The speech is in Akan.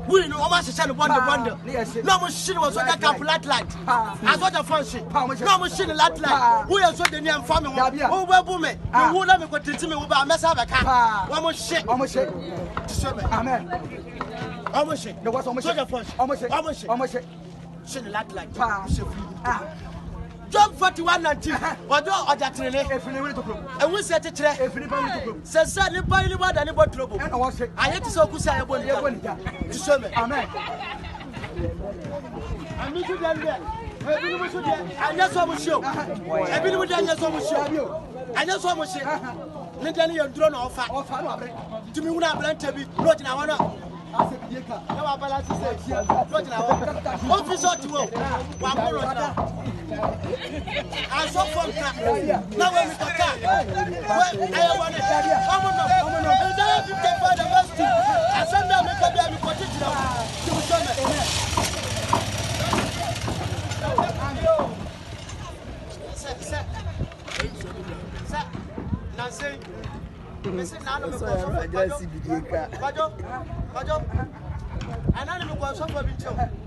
We know how much the wonder. No machine was on that light. I got a function. No machine light. We are so the near family. Oh, well, woman. You will never go to me about mess of a car. One more shit. Almost shit. Amen. Almost shit. There was almost a function. Almost shit. Shit light. Jump 4119. What do I got to and we said it today. Says, anybody more than about trouble. I hate to so good. I want to show me. Amen. I'm meeting them there. I just saw show. I've been with them, just saw show. I just saw show. Let any of drone off. To me, when I plan to be not in our honor. No, balance is not in our officer to work. I saw from now when we got I want to come on. And then you can find the best two. I send them a copy of the particular. Sir, Nancy. Listen, now I'm going to